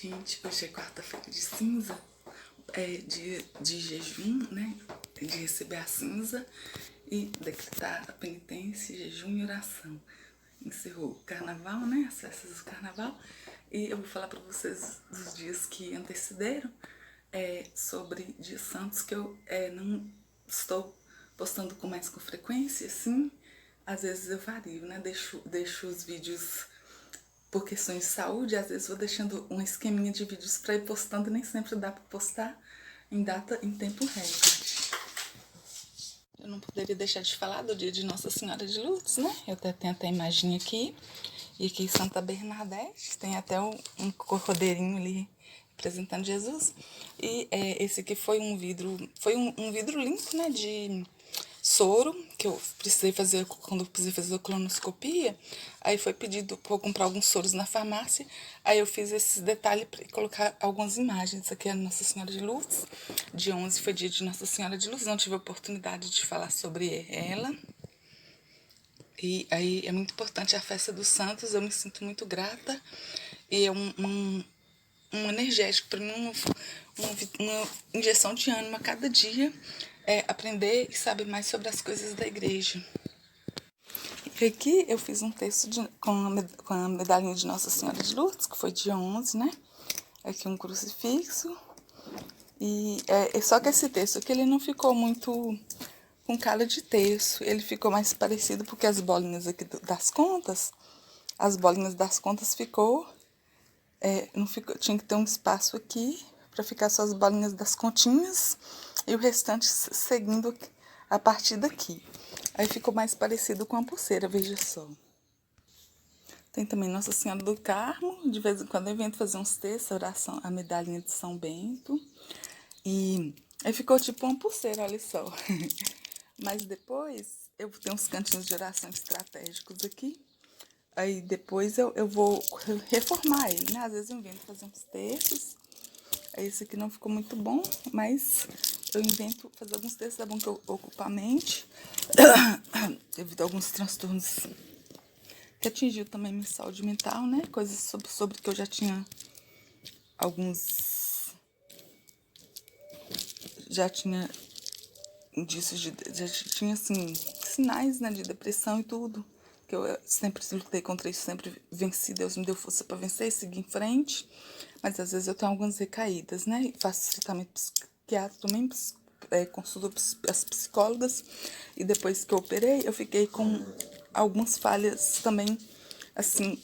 gente, hoje é quarta-feira de cinza, é dia de jejum, né? De receber a cinza e decretar a penitência, jejum e oração. Encerrou o carnaval, né? As festas do carnaval. E eu vou falar para vocês dos dias que antecederam, sobre dias santos que eu não estou postando com mais frequência, assim. Às vezes eu vario, né? Deixo os vídeos por questões de saúde, às vezes vou deixando um esqueminha de vídeos para ir postando, nem sempre dá para postar em tempo recorde. Eu não poderia deixar de falar do dia de Nossa Senhora de Lourdes, né? Eu tenho até a imagem aqui, e aqui Santa Bernadette, tem até um cordeirinho ali representando Jesus. E esse aqui foi um vidro limpo, né, de soro, que eu precisei fazer quando eu precisei fazer a colonoscopia. Aí foi pedido para eu comprar alguns soros na farmácia. Aí eu fiz esses detalhes para colocar algumas imagens. Isso aqui é Nossa Senhora de Lourdes. Dia 11 foi dia de Nossa Senhora de Lourdes. Não tive a oportunidade de falar sobre ela. E aí é muito importante a festa dos santos. Eu me sinto muito grata. E é um energético para mim, uma injeção de ânimo a cada dia, aprender e saber mais sobre as coisas da igreja. E aqui eu fiz um texto com a medalhinha de Nossa Senhora de Lourdes, que foi dia 11, né? Aqui um crucifixo. E só que esse texto aqui ele não ficou muito com cara de texto, ele ficou mais parecido porque as bolinhas aqui as bolinhas das contas ficou, não ficou, tinha que ter um espaço aqui para ficar só as bolinhas das continhas e o restante seguindo a partir daqui. Aí ficou mais parecido com a pulseira, veja só. Tem também Nossa Senhora do Carmo, de vez em quando eu invento fazer uns textos, a medalhinha de São Bento. E aí ficou tipo uma pulseira, olha só. Mas depois eu tenho uns cantinhos de oração estratégicos aqui. Aí depois eu vou reformar ele, né? Às vezes eu invento fazer uns textos. Aí esse aqui não ficou muito bom, mas eu invento fazer alguns textos, é bom que eu ocupo a mente. Devido a alguns transtornos que atingiu também minha saúde mental, né? Coisas sobre que eu já tinha já tinha indícios já tinha assim sinais, né, de depressão e tudo, que eu sempre lutei contra isso, sempre venci, Deus me deu força para vencer e seguir em frente, mas às vezes eu tenho algumas recaídas, né, faço tratamento psiquiátrico também, consulto as psicólogas, e depois que eu operei eu fiquei com algumas falhas também, assim,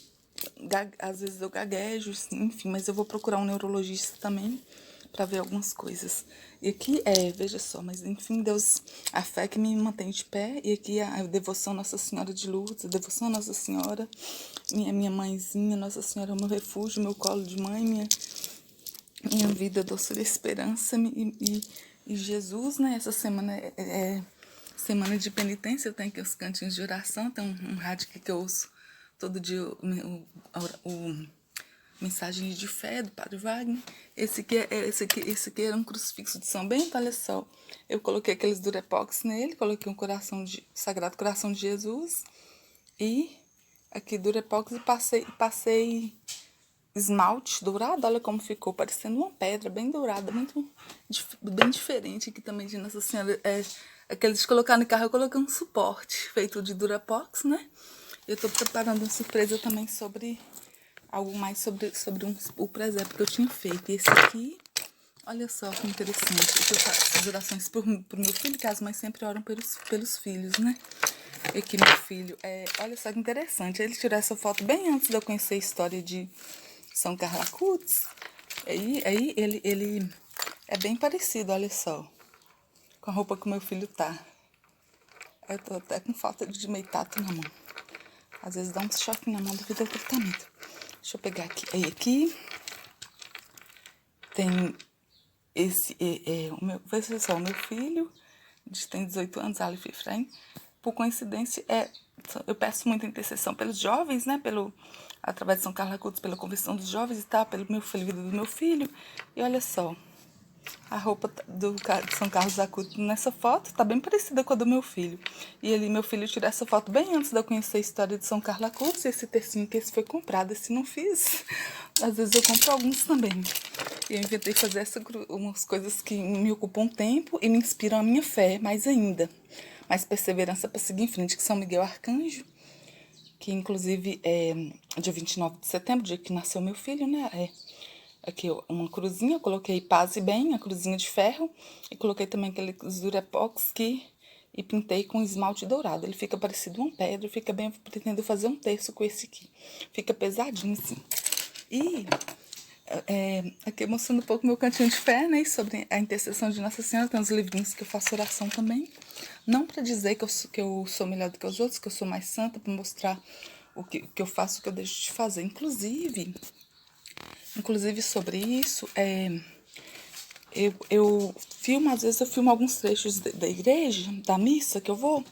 às vezes eu gaguejo, enfim, mas eu vou procurar um neurologista também para ver algumas coisas. E aqui veja só, mas enfim, Deus, a fé que me mantém de pé, e aqui a devoção Nossa Senhora de Lourdes, a devoção Nossa Senhora, minha mãezinha, Nossa Senhora é o meu refúgio, meu colo de mãe, minha vida, doçura e esperança, e Jesus, né, essa semana é semana de penitência, eu tenho aqui os cantinhos de oração, tem um rádio aqui que eu ouço todo dia, o Mensagem de Fé, do Padre Wagner. Esse aqui era um crucifixo de São Bento, olha só. Eu coloquei aqueles durepox nele, coloquei Sagrado Coração de Jesus. E aqui durepox e passei esmalte dourado, olha como ficou, parecendo uma pedra bem dourada, bem diferente. Aqui também de Nossa Senhora, aqueles de colocar no carro, eu coloquei um suporte feito de durepox, né? Eu tô preparando uma surpresa também sobre algo mais sobre o presépio que eu tinha feito. E esse aqui, olha só que interessante. Eu faço as orações pro meu filho, que as mães sempre oram pelos filhos, né? E aqui meu filho, olha só que interessante. Ele tirou essa foto bem antes de eu conhecer a história de São Carlacutes. Aí ele é bem parecido, olha só, com a roupa que o meu filho tá. Eu tô até com falta de meio tato na mão. Às vezes dá um choque na mão devido ao tratamento. Deixa eu pegar aqui. Aí aqui tem esse, veja só, o meu filho, tem 18 anos, Aleph Efraim. Por coincidência, eu peço muita intercessão pelos jovens, né? Através de São Carlos Acutis, pela conversão dos jovens e tal, pelo meu filho, vida do meu filho. E olha só, A roupa de São Carlos Acutis nessa foto tá bem parecida com a do meu filho. E ele, meu filho, tirou essa foto bem antes de eu conhecer a história de São Carlos Acutis. Esse tercinho que esse foi comprado, esse não fiz. Às vezes eu compro alguns também. E eu inventei fazer umas coisas que me ocupam um tempo e me inspiram a minha fé mais ainda. Mais perseverança para seguir em frente, que São Miguel Arcanjo, que inclusive é dia 29 de setembro, dia que nasceu meu filho, né? Aqui uma cruzinha, eu coloquei paz e bem, a cruzinha de ferro, e coloquei também aquele durepox e pintei com esmalte dourado. Ele fica parecido uma pedra, fica bem, eu pretendo fazer um terço com esse aqui. Fica pesadinho assim. E aqui mostrando um pouco meu cantinho de fé, né, sobre a intercessão de Nossa Senhora, tem uns livrinhos que eu faço oração também. Não para dizer que eu sou melhor do que os outros, que eu sou mais santa, para mostrar o que eu faço, o que eu deixo de fazer. Inclusive sobre isso, eu filmo, às vezes eu filmo alguns trechos da igreja, da missa que eu vou,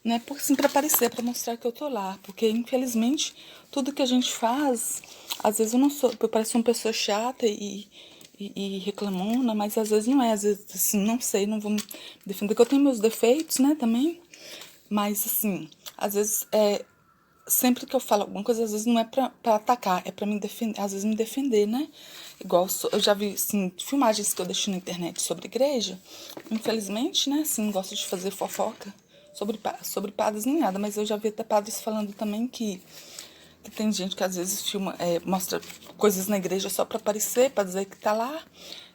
né, assim, para aparecer, para mostrar que eu tô lá, porque infelizmente tudo que a gente faz, às vezes eu pareço uma pessoa chata e reclamona, mas às vezes não é, às vezes assim, não sei, não vou me defender, que eu tenho meus defeitos, né, também, mas assim, às vezes sempre que eu falo alguma coisa, às vezes não é pra atacar, é pra me defender, às vezes me defender, né? Igual, eu já vi, assim, filmagens que eu deixei na internet sobre igreja, infelizmente, né, assim, gosto de fazer fofoca sobre padres nem nada, mas eu já vi até padres falando também que tem gente que às vezes filma, mostra coisas na igreja só pra aparecer, pra dizer que tá lá,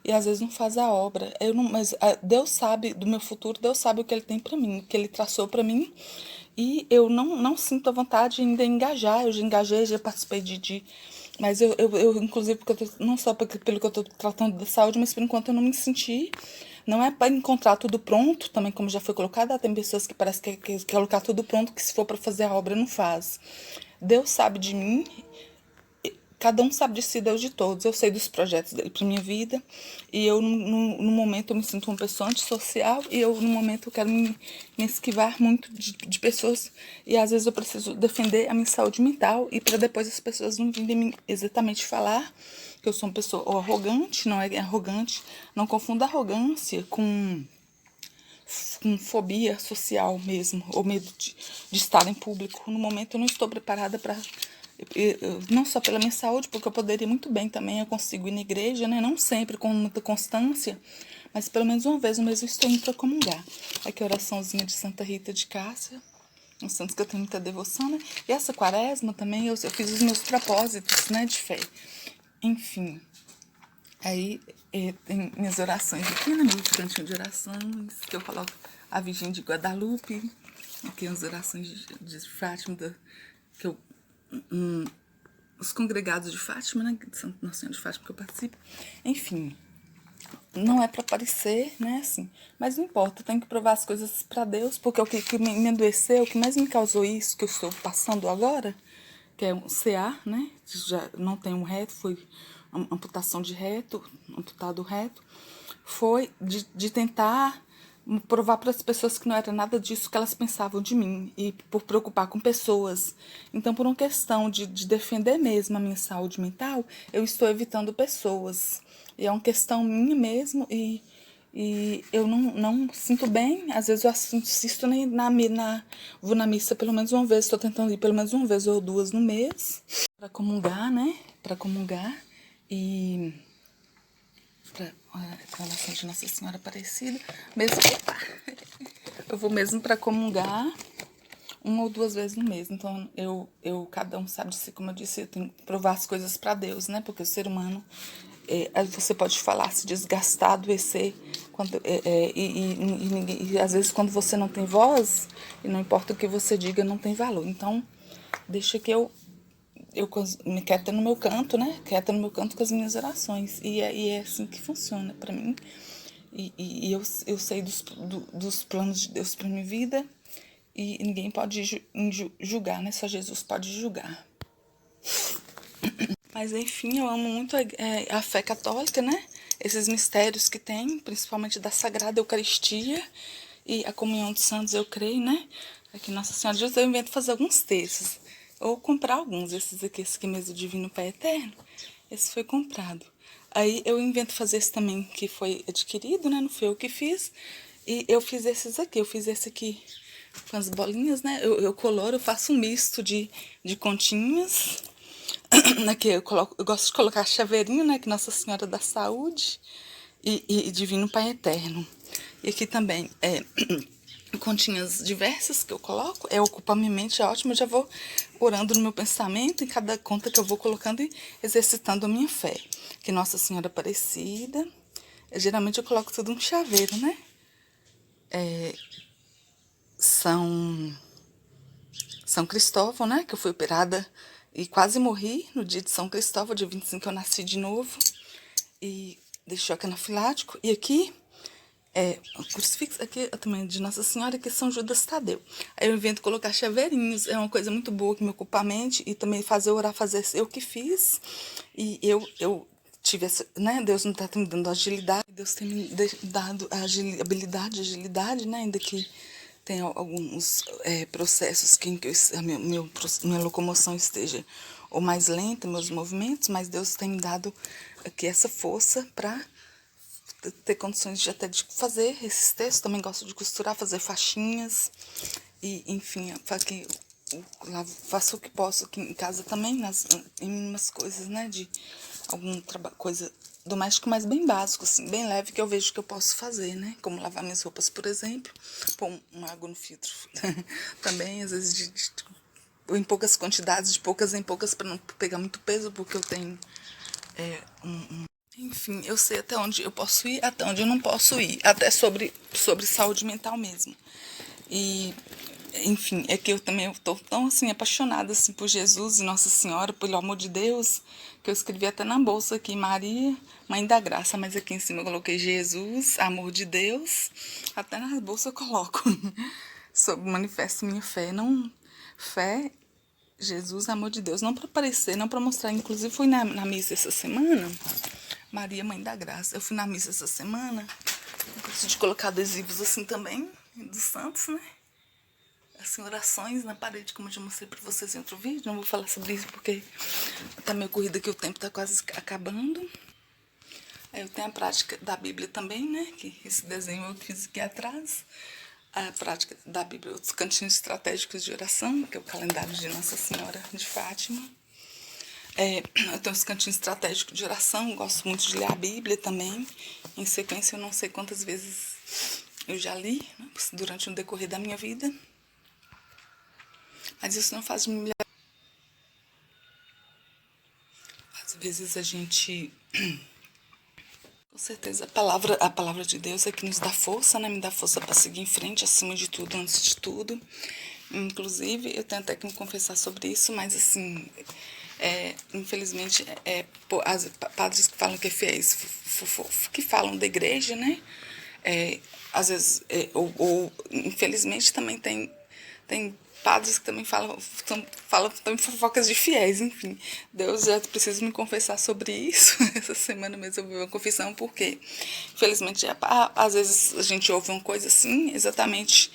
e às vezes não faz a obra. Mas Deus sabe do meu futuro, Deus sabe o que Ele tem pra mim, o que Ele traçou pra mim, e eu não sinto a vontade ainda de engajar. Eu já engajei, já participei mas inclusive, porque não só pelo que eu estou tratando da saúde, mas por enquanto eu não me senti. Não é para encontrar tudo pronto, também como já foi colocado, tem pessoas que parece que quer colocar tudo pronto, que se for para fazer a obra não faz. Deus sabe de mim, cada um sabe de si, Deus de todos. Eu sei dos projetos dele para minha vida. E eu, no momento, eu me sinto uma pessoa antissocial. E eu, no momento, eu quero me esquivar muito de pessoas. E às vezes eu preciso defender a minha saúde mental. E para depois as pessoas não virem exatamente falar que eu sou uma pessoa ou arrogante, não é arrogante. Não confunda arrogância com fobia social mesmo, ou medo de estar em público. No momento eu não estou preparada para, não só pela minha saúde, porque eu poderia muito bem também, eu consigo ir na igreja, né? Não sempre com muita constância, mas pelo menos uma vez no mês eu estou indo para comungar. Aqui a oraçãozinha de Santa Rita de Cássia, uns santos que eu tenho muita devoção, né? E essa quaresma também eu fiz os meus propósitos, né, de fé. Enfim, aí tem minhas orações aqui, né? Meu cantinho de orações, que eu coloco a Virgem de Guadalupe, aqui as orações de Fátima, que eu, os congregados de Fátima, né? De Santa Nossa Senhora de Fátima que eu participo. Enfim, não é para aparecer, né? Assim, mas não importa, eu tenho que provar as coisas para Deus, porque o que me adoeceu, o que mais me causou isso que eu estou passando agora, que é um CA, né? Já não tem um reto, foi amputação de reto, amputado reto, foi de tentar provar para as pessoas que não era nada disso que elas pensavam de mim, e por preocupar com pessoas. Então, por uma questão de defender mesmo a minha saúde mental, eu estou evitando pessoas. E é uma questão minha mesmo, e eu não sinto bem. Às vezes eu assisto vou na missa pelo menos uma vez, estou tentando ir pelo menos uma vez ou duas no mês, para comungar, né? Para comungar e para a oração de Nossa Senhora Aparecida. Mesmo, eu vou mesmo para comungar uma ou duas vezes no mês. Então, cada um sabe de si, como eu disse, eu tenho que provar as coisas para Deus, né? Porque o ser humano, você pode falar, se desgastar, adoecer, e às vezes quando você não tem voz, e não importa o que você diga, não tem valor. Então, deixa que eu me quieta no meu canto, né? Quieta no meu canto com as minhas orações. E é assim que funciona para mim. E eu sei dos planos de Deus para minha vida. E ninguém pode julgar, né? Só Jesus pode julgar. Mas enfim, eu amo muito a fé católica, né? Esses mistérios que tem, principalmente da Sagrada Eucaristia e a comunhão dos santos, eu creio, né? Aqui Nossa Senhora de Jesus, eu invento fazer alguns textos. Ou comprar alguns, esse aqui mesmo, Divino Pai Eterno. Esse foi comprado. Aí eu invento fazer esse também, que foi adquirido, né? Não foi eu que fiz. E eu fiz esses aqui. Eu fiz esse aqui com as bolinhas, né? Eu coloro, eu faço um misto de continhas. Aqui eu gosto de colocar chaveirinho, né? Que Nossa Senhora da Saúde e Divino Pai Eterno. E aqui também continhas diversas que eu coloco. Ocupa a minha mente, é ótimo. Eu já vou orando no meu pensamento, em cada conta que eu vou colocando e exercitando a minha fé. Que Nossa Senhora Aparecida. Geralmente eu coloco tudo um chaveiro, né? São Cristóvão, né? Que eu fui operada e quase morri no dia de São Cristóvão, dia 25 eu nasci de novo. E deixo choque anafilático. E aqui o crucifixo, aqui também de Nossa Senhora, que é São Judas Tadeu. Aí eu invento colocar chaveirinhos, é uma coisa muito boa que me ocupa a mente, e também fazer orar, fazer eu que fiz. E eu tive essa, né? Deus não está me dando agilidade, Deus tem me dado habilidade, agilidade, né? Ainda que tem alguns processos que, em que minha locomoção esteja ou mais lenta, meus movimentos, mas Deus tem me dado aqui essa força para ter condições de até de fazer esses textos. Também gosto de costurar, fazer faixinhas e, enfim, faço o que posso aqui em casa também, em umas coisas, né, de algum trabalho, coisa doméstico, mas bem básico, assim, bem leve, que eu vejo que eu posso fazer, né, como lavar minhas roupas, por exemplo, pôr uma água no filtro também, às vezes em poucas quantidades, de poucas em poucas, para não pegar muito peso, porque eu tenho enfim, eu sei até onde eu posso ir, até onde eu não posso ir, até sobre saúde mental mesmo. E, enfim, é que eu também estou tão, assim, apaixonada, assim, por Jesus e Nossa Senhora, pelo amor de Deus, que eu escrevi até na bolsa aqui, Maria, Mãe da Graça, mas aqui em cima eu coloquei Jesus, amor de Deus, até na bolsa eu coloco, manifesto minha fé, não, fé, Jesus, amor de Deus, não para aparecer, não para mostrar, inclusive fui na missa essa semana, Maria, Mãe da Graça. Eu fui na missa essa semana. Eu gosto de colocar adesivos assim também, dos santos, né? Assim, orações na parede, como eu já mostrei pra vocês em outro vídeo. Não vou falar sobre isso porque tá meio corrida aqui, o tempo tá quase acabando. Aí eu tenho a prática da Bíblia também, né? Que esse desenho eu fiz aqui atrás. A prática da Bíblia, os cantinhos estratégicos de oração, que é o calendário de Nossa Senhora de Fátima. Eu tenho os cantinhos estratégicos de oração, gosto muito de ler a Bíblia também. Em sequência, eu não sei quantas vezes eu já li, né, durante o decorrer da minha vida. Mas isso não faz de mim. Às vezes a gente. Com certeza, a palavra de Deus é que nos dá força, né? Me dá força para seguir em frente, acima de tudo, antes de tudo. Inclusive, eu tenho até que me confessar sobre isso, mas assim, infelizmente, padres que falam que é fiéis, que falam da igreja, né? Às vezes, infelizmente, também tem padres que também falam também fofocas de fiéis, enfim. Deus, já preciso me confessar sobre isso. Essa semana mesmo eu vi uma confissão, porque, infelizmente, às vezes a gente ouve uma coisa assim, exatamente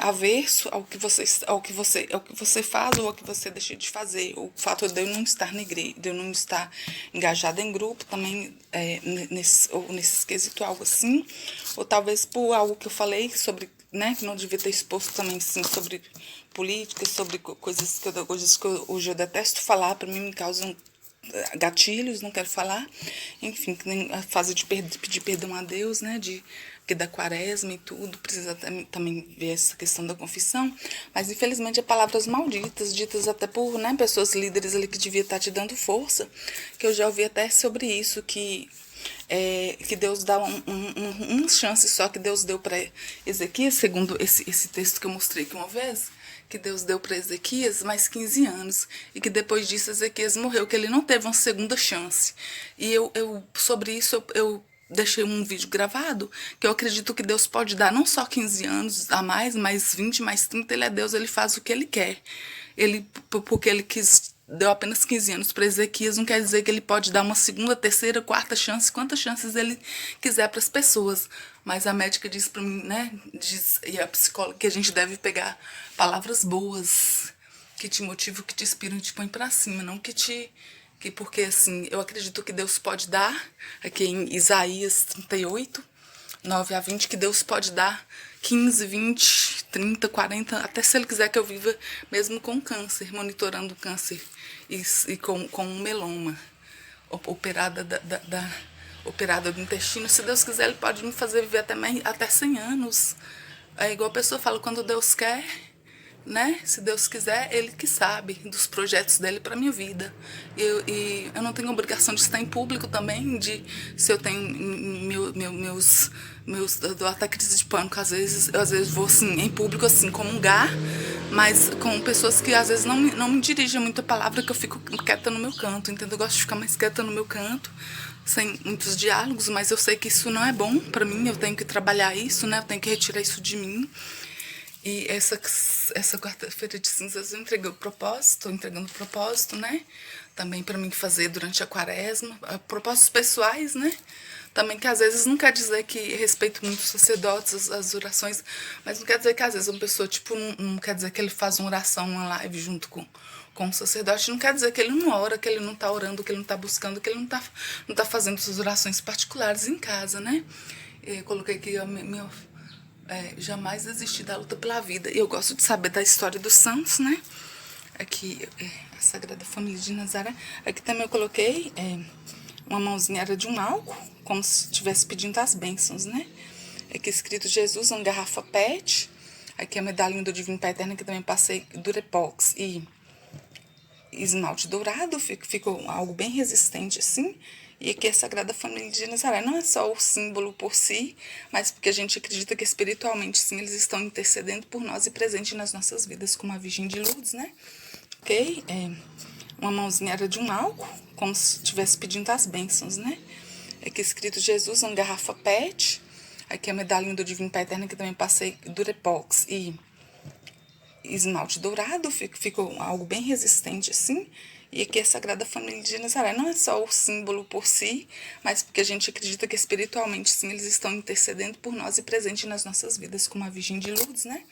averso ao que você faz ou ao que você deixa de fazer. O fato de eu não estar na igreja, de eu não estar engajada em grupo também, nesse quesito, algo assim, ou talvez por algo que eu falei sobre, né, que não devia ter exposto também, sim, sobre política, sobre coisas que hoje eu detesto falar, para mim me causam gatilhos, não quero falar, enfim, que nem a fase de pedir perdão a Deus, né, porque da quaresma e tudo, precisa também ver essa questão da confissão, mas infelizmente é palavras malditas, ditas até por, né, pessoas líderes ali que devia estar te dando força, que eu já ouvi até sobre isso, que Deus dá uma chance só que Deus deu para Ezequias, segundo esse texto que eu mostrei aqui uma vez, que Deus deu para Ezequias mais 15 anos, e que depois disso Ezequias morreu, que ele não teve uma segunda chance. E sobre isso, eu deixei um vídeo gravado, que eu acredito que Deus pode dar não só 15 anos a mais 20, mais 30, ele é Deus, ele faz o que ele quer. Porque ele deu apenas 15 anos para Ezequias, não quer dizer que ele pode dar uma segunda, terceira, quarta chance, quantas chances ele quiser para as pessoas. Mas a médica diz para mim, né, e a psicóloga, que a gente deve pegar palavras boas, que te motivam, que te inspiram e te põem para cima, não que te porque assim, eu acredito que Deus pode dar, aqui em Isaías 38, 9 a 20, que Deus pode dar 15, 20, 30, 40, até se Ele quiser que eu viva mesmo com câncer, monitorando câncer e com um meloma, operada operada do intestino. Se Deus quiser, Ele pode me fazer viver até 100 anos. É igual a pessoa fala, quando Deus quer, né? Se Deus quiser, Ele que sabe dos projetos dele para minha vida. E eu não tenho obrigação de estar em público também, de se eu tenho meus eu dou até crise de pânico, às vezes vou assim, em público, assim, comungar, mas com pessoas que às vezes não me dirigem muita palavra, que eu fico quieta no meu canto, entendeu? Eu gosto de ficar mais quieta no meu canto, sem muitos diálogos, mas eu sei que isso não é bom para mim, eu tenho que trabalhar isso, né? Eu tenho que retirar isso de mim. E essa quarta-feira de cinzas eu entreguei o propósito, estou entregando o propósito, né? Também para mim fazer durante a quaresma, propósitos pessoais, né? Também que às vezes não quer dizer que respeito muito os sacerdotes, as orações, mas não quer dizer que às vezes uma pessoa, tipo, não quer dizer que ele faz uma oração, uma live junto com o sacerdote, não quer dizer que ele não ora, que ele não está orando, que ele não está buscando, que ele não tá fazendo suas orações particulares em casa, né? Eu coloquei aqui jamais desistir da luta pela vida. E eu gosto de saber da história dos santos, né? Aqui, a Sagrada Família de Nazaré. Aqui também eu coloquei uma mãozinha era de um álcool, como se estivesse pedindo as bênçãos, né? Aqui escrito Jesus, uma garrafa PET. Aqui a medalhinha do Divino Pai Eterno, que também passei Durepox e esmalte dourado, ficou algo bem resistente assim. E aqui a Sagrada Família de Nazaré não é só o símbolo por si, mas porque a gente acredita que espiritualmente, sim, eles estão intercedendo por nós e presentes nas nossas vidas, como a Virgem de Lourdes, né? Ok? Uma mãozinha era de um álcool, como se estivesse pedindo as bênçãos, né? Aqui escrito Jesus, uma garrafa PET. Aqui a medalhinha do Divino Pai Eterno, que também passei Durepox e esmalte dourado, ficou algo bem resistente assim. E aqui a Sagrada Família de Nazaré não é só o símbolo por si, mas porque a gente acredita que espiritualmente, sim, eles estão intercedendo por nós e presentes nas nossas vidas, como a Virgem de Lourdes, né?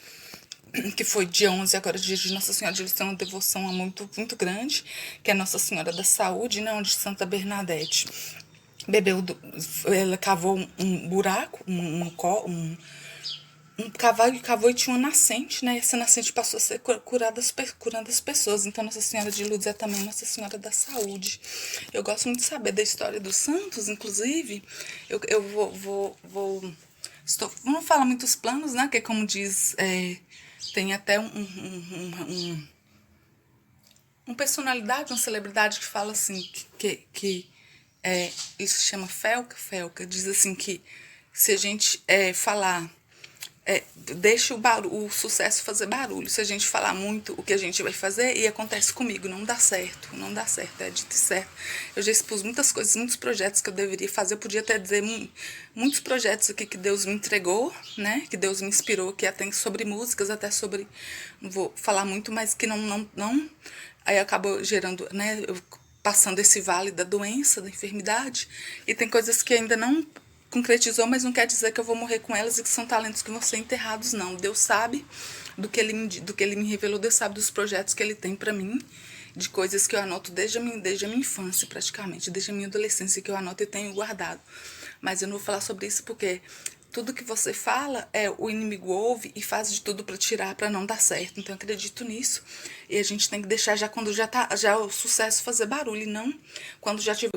Que foi dia 11, agora dia de Nossa Senhora de Lourdes, tem uma devoção muito, muito grande, que é Nossa Senhora da Saúde, né? Onde Santa Bernadette ela cavou um buraco, um cavalo que cavou e tinha uma nascente, né? E essa nascente passou a ser curando as pessoas. Então, Nossa Senhora de Lourdes é também Nossa Senhora da Saúde. Eu gosto muito de saber da história dos santos, inclusive. Eu não falar muitos planos, né? Que como diz, tem até uma personalidade, uma celebridade que fala assim, isso se chama Felca, diz assim que se a gente falar, deixa o sucesso fazer barulho. Se a gente falar muito o que a gente vai fazer, e acontece comigo, não dá certo, é dito certo. Eu já expus muitas coisas, muitos projetos que eu deveria fazer, eu podia até dizer muitos projetos aqui que Deus me entregou, né, que Deus me inspirou, que até sobre músicas, até sobre, não vou falar muito, mas que não aí acabou gerando, né, eu passando esse vale da doença, da enfermidade, e tem coisas que ainda não concretizou, mas não quer dizer que eu vou morrer com elas e que são talentos que vão ser enterrados, não. Deus sabe do que ele me revelou, Deus sabe dos projetos que ele tem para mim, de coisas que eu anoto desde a minha infância, praticamente, desde a minha adolescência, que eu anoto e tenho guardado. Mas eu não vou falar sobre isso porque tudo que você fala, o inimigo ouve e faz de tudo para tirar, para não dar certo. Então eu acredito nisso. E a gente tem que deixar já quando já o sucesso fazer barulho, e não quando já tiver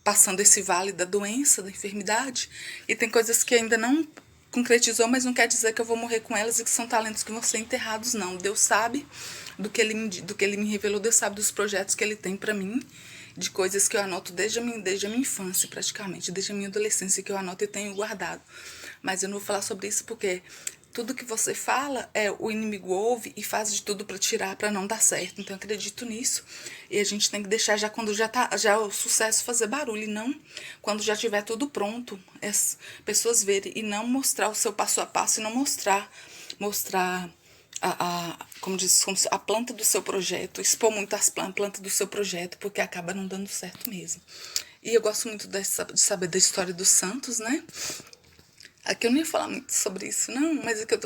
passando esse vale da doença, da enfermidade, e tem coisas que ainda não concretizou, mas não quer dizer que eu vou morrer com elas e que são talentos que vão ser enterrados, não. Deus sabe do que ele me revelou, Deus sabe dos projetos que ele tem para mim, de coisas que eu anoto desde a minha infância, praticamente, desde a minha adolescência, que eu anoto e tenho guardado. Mas eu não vou falar sobre isso porque tudo que você fala, o inimigo ouve e faz de tudo para tirar, para não dar certo. Então eu acredito nisso. E a gente tem que deixar já quando já o sucesso fazer barulho, e não quando já tiver tudo pronto, as pessoas verem, e não mostrar o seu passo a passo, e não mostrar como diz, a planta do seu projeto, expor muito as plantas do seu projeto, porque acaba não dando certo mesmo. E eu gosto muito de saber da história dos santos, né? Aqui eu não ia falar muito sobre isso, não, mas é que eu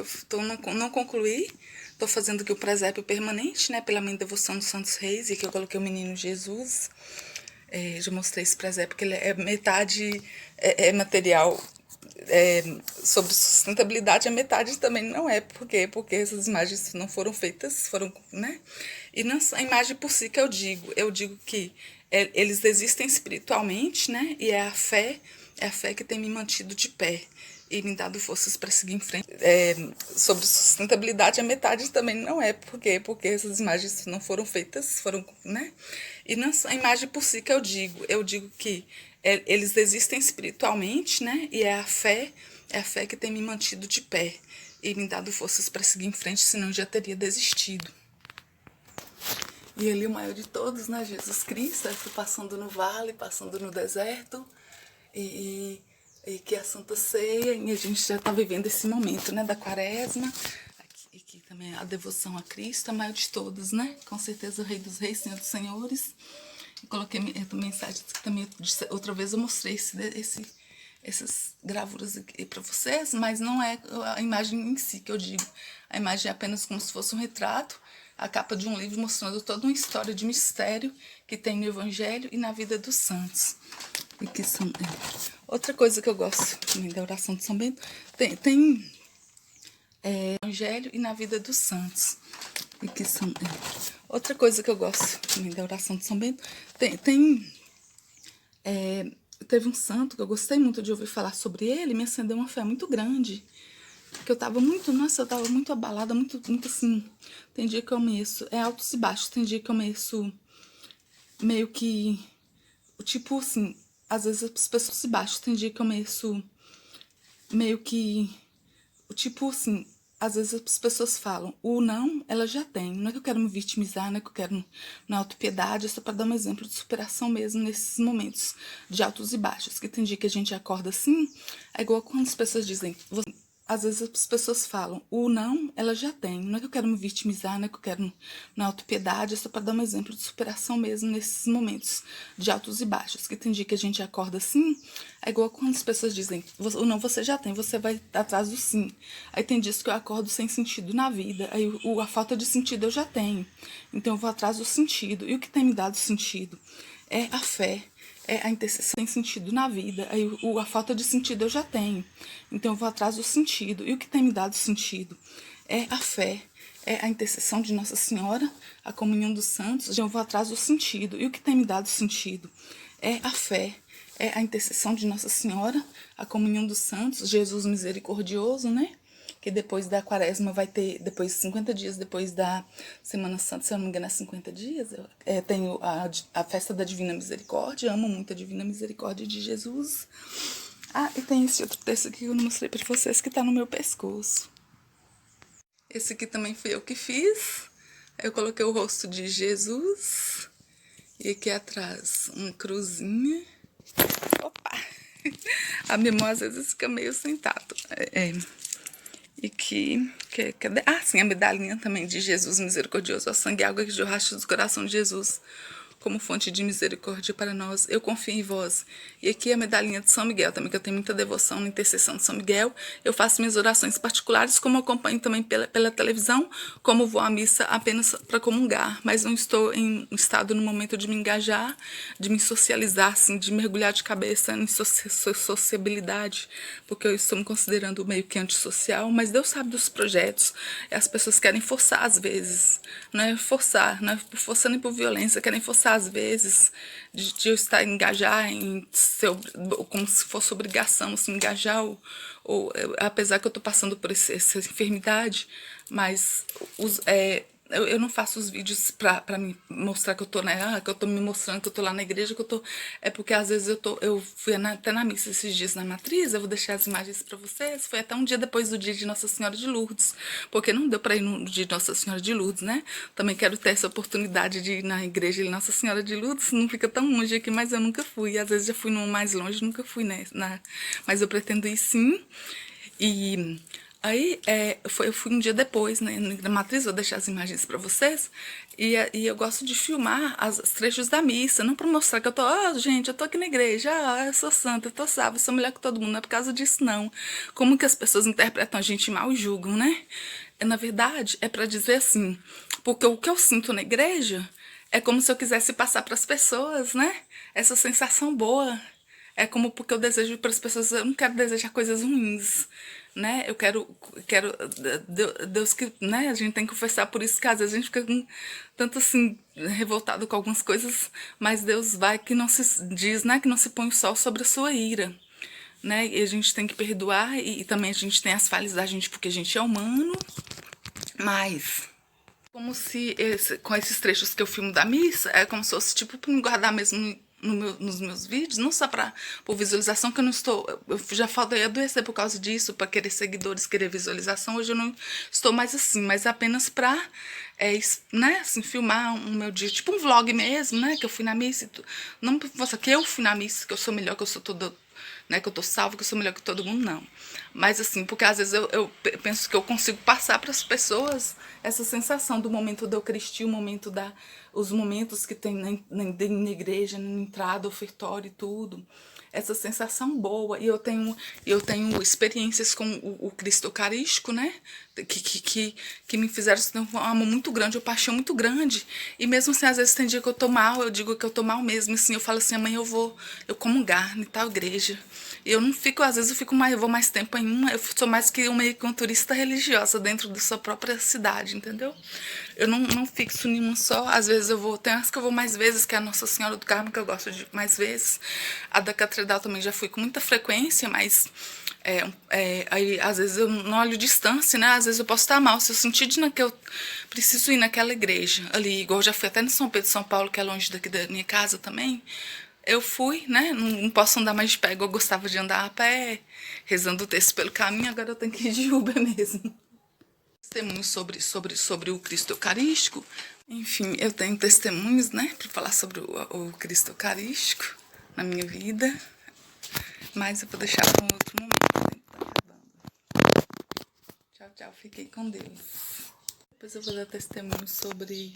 não concluí. Estou fazendo aqui o presépio permanente, né, pela minha devoção dos Santos Reis, e que eu coloquei o menino Jesus. Já mostrei isso pra Zé, porque ele é metade material sobre sustentabilidade, a metade também não é. Por quê? Porque essas imagens não foram feitas, foram, né? E não a imagem por si que eu digo que eles existem espiritualmente, né? E é a fé que tem me mantido de pé e me dado forças para seguir em frente. Sobre sustentabilidade, a metade também não é. Por quê? Porque essas imagens não foram feitas, foram, né? E não a imagem por si que eu digo que eles existem espiritualmente, né? E é a fé que tem me mantido de pé e me dado forças para seguir em frente, senão eu já teria desistido. E ele, o maior de todos, né? Jesus Cristo, passando no vale, passando no deserto, e que é a Santa Ceia, e a gente já está vivendo esse momento, né, da Quaresma, e que também é a devoção a Cristo, a maior de todos, né? Com certeza o Rei dos Reis, Senhor dos Senhores. E coloquei mensagens que também outra vez eu mostrei essas gravuras aqui para vocês, mas não é a imagem em si que eu digo. A imagem é apenas como se fosse um retrato, a capa de um livro mostrando toda uma história de mistério que tem no Evangelho e na vida dos santos. E que são, outra coisa que eu gosto também da oração de São Bento, tem Evangelho e na vida dos santos. E que são, outra coisa que eu gosto também da oração de São Bento, teve um santo que eu gostei muito de ouvir falar sobre ele, me acendeu uma fé muito grande. Que eu tava muito, nossa, eu tava muito abalada, muito assim. Tem dia que eu amanheço, altos e baixos, tem dia que eu amanheço meio que, tipo assim, às vezes as pessoas se baixam, tem dia que eu amanheço meio que, tipo assim, às vezes as pessoas falam, o não, ela já tem. Não é que eu quero me vitimizar, não é que eu quero na autopiedade, é só para dar um exemplo de superação mesmo nesses momentos de altos e baixos. Que tem dia que a gente acorda assim, é igual quando as pessoas dizem, às vezes as pessoas falam, o não, ela já tem. Não é que eu quero me vitimizar, não é que eu quero na autopiedade, é só para dar um exemplo de superação mesmo nesses momentos de altos e baixos. Que tem dia que a gente acorda assim, é igual quando as pessoas dizem, o não você já tem, você vai atrás do sim. Aí tem dias que eu acordo sem sentido na vida, aí a falta de sentido eu já tenho. Então eu vou atrás do sentido. E o que tem me dado sentido é a fé. A intercessão tem sentido na vida, aí a falta de sentido eu já tenho. Então eu vou atrás do sentido. E o que tem me dado sentido é a fé, a intercessão de Nossa Senhora, a comunhão dos santos. Então eu vou atrás do sentido. E o que tem me dado sentido é a fé, a intercessão de Nossa Senhora, a comunhão dos santos, Jesus misericordioso, né? Que depois da Quaresma vai ter, depois 50 dias depois da Semana Santa, se eu não me engano é 50 dias, tenho a festa da Divina Misericórdia, amo muito a Divina Misericórdia de Jesus. E tem esse outro texto aqui que eu não mostrei para vocês, que tá no meu pescoço. Esse aqui também fui eu que fiz, eu coloquei o rosto de Jesus, e aqui atrás uma cruzinha. Opa! A minha mão às vezes fica meio sem tato. E cadê? Sim, a medalhinha também de Jesus misericordioso, a sangue e água que jorraste do coração de Jesus, como fonte de misericórdia para nós. Eu confio em vós. E aqui a medalhinha de São Miguel também, que eu tenho muita devoção na intercessão de São Miguel. Eu faço minhas orações particulares, como acompanho também pela televisão, como vou à missa apenas para comungar, mas não estou em estado no momento de me engajar, de me socializar, assim, de mergulhar de cabeça em sociabilidade, porque eu estou me considerando meio que antissocial, mas Deus sabe dos projetos. E as pessoas querem forçar às vezes, não é forçar, não é por força nem por violência, querem forçar às vezes de eu estar engajar em ser, como se fosse obrigação, assim, engajar, apesar que eu estou passando por essa enfermidade, mas eu não faço os vídeos pra me mostrar que eu tô, né? Que eu tô me mostrando que eu tô lá na igreja, que eu tô. É porque às vezes eu fui até na missa esses dias na matriz, eu vou deixar as imagens pra vocês. Foi até um dia depois do dia de Nossa Senhora de Lourdes, porque não deu pra ir no dia de Nossa Senhora de Lourdes, né? Também quero ter essa oportunidade de ir na igreja de Nossa Senhora de Lourdes, não fica tão longe aqui, mas eu nunca fui. Às vezes já fui no mais longe, nunca fui, né? Mas eu pretendo ir sim. E aí, eu fui um dia depois, né, na matriz, vou deixar as imagens para vocês, e eu gosto de filmar os trechos da missa, não para mostrar que eu tô, gente, eu tô aqui na igreja, eu sou santa, eu tô salva, eu sou melhor que todo mundo, não é por causa disso, não. Como que as pessoas interpretam a gente mal e julgam, né? Na verdade, é para dizer assim, porque o que eu sinto na igreja é como se eu quisesse passar para as pessoas, né? essa sensação boa. É como porque eu desejo para as pessoas, eu não quero desejar coisas ruins, né? Eu quero Deus que, né? A gente tem que confessar por isso que às vezes a gente fica tanto assim revoltado com algumas coisas, mas Deus vai que não se diz, né? Que não se põe o sol sobre a sua ira, né? E a gente tem que perdoar e também a gente tem as falhas da gente porque a gente é humano, mas como se com esses trechos que eu filmo da missa, é como se fosse tipo para me guardar mesmo nos meus vídeos, não só para por visualização, que eu não estou. Eu já falei adoecer por causa disso, para querer seguidores, querer visualização. Hoje eu não estou mais assim, mas apenas para né, assim, filmar o meu dia, tipo um vlog mesmo, né? Que eu fui na missa. Não mostrar que eu fui na missa, que eu sou melhor, que eu sou toda, né, que eu tô salva, que eu sou melhor que todo mundo, não. Mas assim, porque às vezes eu penso que eu consigo passar para as pessoas essa sensação do momento da Eucaristia, o momento os momentos que tem na igreja, na entrada, ofertório e tudo. Essa sensação boa. E eu tenho experiências com o Cristo Eucarístico, né? Que me fizeram um amor muito grande, uma paixão muito grande. E mesmo assim, às vezes tem dia que eu tô mal, eu digo que eu tô mal mesmo. Assim, eu falo assim, amanhã eu comungar em tal igreja. E eu não fico, às vezes eu vou mais tempo em uma, eu sou mais que uma turista religiosa dentro da sua própria cidade, entendeu? Eu não fixo nenhuma só, às vezes eu vou, tem as que eu vou mais vezes, que é a Nossa Senhora do Carmo, que eu gosto de mais vezes. A da Catedral também já fui com muita frequência, mas aí às vezes eu não olho distância, né? Às vezes eu posso estar mal, se eu sentir que eu preciso ir naquela igreja ali, igual eu já fui até no São Pedro de São Paulo, que é longe daqui da minha casa também. Eu fui, né? Não posso andar mais de pé, igual eu gostava de andar a pé, rezando o texto pelo caminho, agora eu tenho que ir de Uber mesmo. Testemunhos sobre o Cristo Eucarístico. Enfim, eu tenho testemunhos, né, para falar sobre o Cristo Eucarístico na minha vida, mas eu vou deixar para um outro momento. Tchau, tchau, fiquem com Deus. Depois eu vou dar testemunho sobre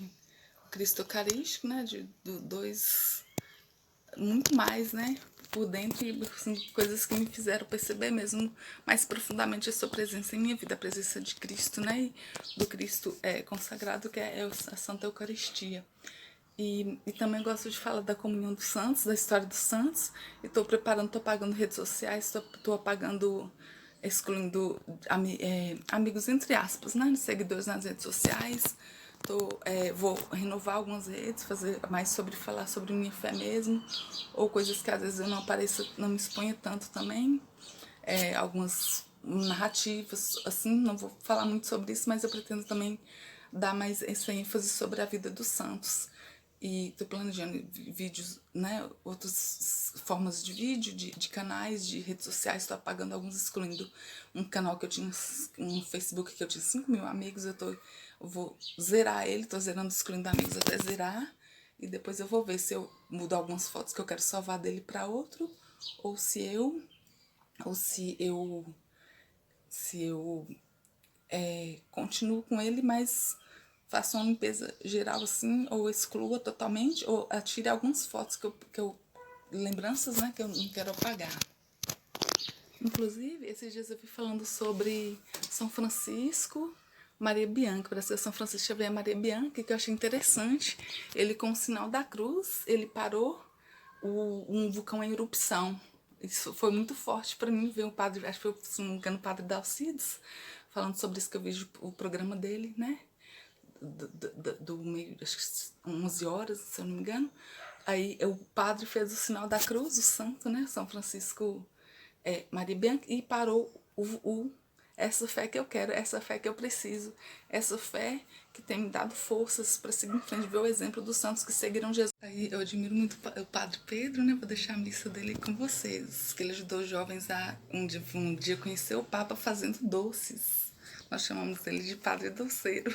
o Cristo Eucarístico, né, dois, muito mais, né, por dentro, e assim, coisas que me fizeram perceber mesmo mais profundamente a sua presença em minha vida, a presença de Cristo, né, e do Cristo consagrado, que é a Santa Eucaristia. E também gosto de falar da comunhão dos santos, da história dos santos, e estou apagando redes sociais, estou apagando, excluindo amigos, entre aspas, né, seguidores nas redes sociais. Vou renovar algumas redes, fazer mais falar sobre minha fé mesmo, ou coisas que às vezes eu não apareça, não me exponha tanto também. Algumas narrativas, assim, não vou falar muito sobre isso, mas eu pretendo também dar mais essa ênfase sobre a vida dos santos. E estou planejando vídeos, né, outras formas de vídeo, de canais, de redes sociais, estou apagando alguns, excluindo um canal que eu tinha, um Facebook que eu tinha 5.000 amigos, eu vou zerar ele, estou zerando, excluindo amigos até zerar, e depois eu vou ver se eu mudo algumas fotos que eu quero salvar dele para outro, ou se eu continuo com ele, mas faço uma limpeza geral assim, ou exclua totalmente, ou atire algumas fotos lembranças, né, que eu não quero apagar. Inclusive, esses dias eu vi falando sobre São Francisco, Maria Bianca, parece que São Francisco Xavier Maria Bianca, que eu achei interessante. Ele, com o sinal da cruz, ele parou um vulcão em erupção. Isso foi muito forte para mim ver o padre, acho que foi, se não me engano, o padre Dalcides, falando sobre isso, que eu vejo o programa dele, né? Do meio, acho que 11 horas, se eu não me engano. Aí o padre fez o sinal da cruz, o santo, né? São Francisco Maria Bianca, e parou essa fé que eu quero, essa fé que eu preciso, essa fé que tem me dado forças para seguir em frente, ver o exemplo dos santos que seguiram Jesus. Aí eu admiro muito o Padre Pedro, né? Vou deixar a missa dele com vocês, que ele ajudou os jovens a um dia conhecer o Papa fazendo doces. Nós chamamos ele de Padre Doceiro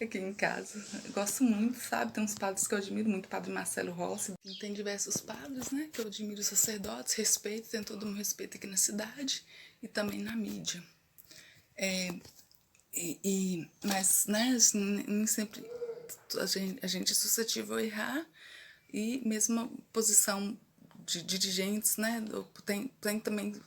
aqui em casa. Eu gosto muito, sabe? Tem uns padres que eu admiro muito, o Padre Marcelo Rossi. Tem diversos padres, né? Que eu admiro, sacerdotes, respeito, tem todo um respeito aqui na cidade e também na mídia. Mas, né, nem sempre a gente é suscetível a errar, e mesmo a posição de dirigentes, né, tem também,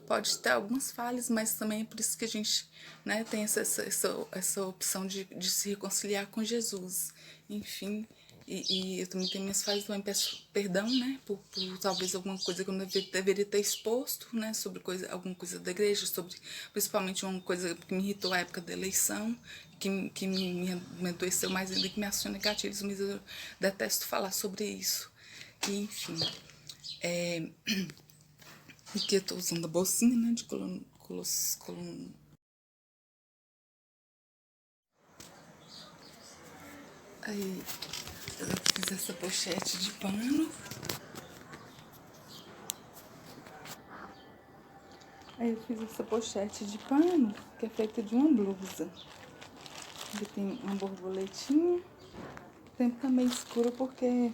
pode ter algumas falhas, mas também é por isso que a gente, né, tem essa opção de se reconciliar com Jesus. Enfim, E eu também tenho minhas falhas, também peço perdão, né, por talvez alguma coisa que eu não deveria ter exposto, né, sobre alguma coisa da igreja, sobre principalmente uma coisa que me irritou à época da eleição, que me adoeceu mais ainda, que me aciona gatilhos, mas eu detesto falar sobre isso. E, enfim, aqui eu tô usando a bolsinha, né, de Aí eu fiz essa pochete de pano. Aí eu fiz essa pochete de pano, que é feita de uma blusa. Aqui tem uma borboletinha. O tempo tá meio escuro porque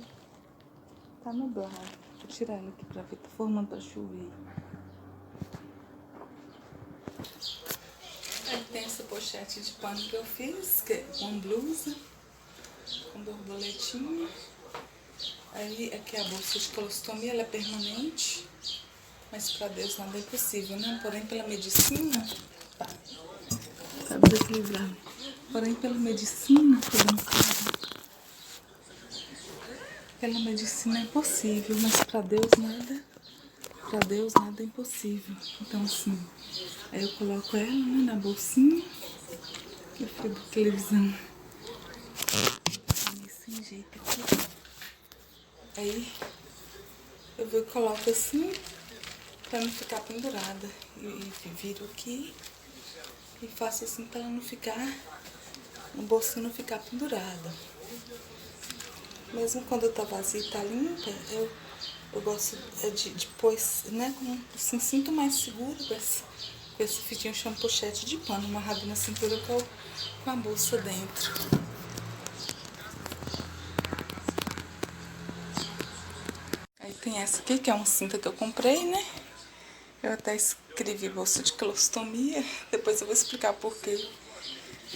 tá nublado. Vou tirar ela aqui pra ver, tá formando pra chover. Aí tem essa pochete de pano que eu fiz, que é uma blusa, com borboletinha. Aí aqui a bolsa de colostomia, ela é permanente. Mas para Deus nada é impossível, né? Porém, pela medicina... Tá desequilibrado. Porém, pela medicina... Pela medicina é possível, mas para Deus nada... Para Deus nada é impossível. Então, assim... Aí eu coloco ela, né, na bolsinha. Eu fui da televisão. Desse jeito aqui. Aí... Eu coloco assim... Pra não ficar pendurada. E viro aqui... E faço assim pra ela não ficar, a bolsinha não ficar pendurada. Mesmo quando tá vazia e tá limpa, eu gosto de pôr, né, assim, sinto mais seguro com esse fitinho, chama pochete de pano, amarrado na cintura com a bolsa dentro. Aí tem essa aqui, que é uma cinta que eu comprei, né? Eu até escrevi bolsa de colostomia, depois eu vou explicar por quê.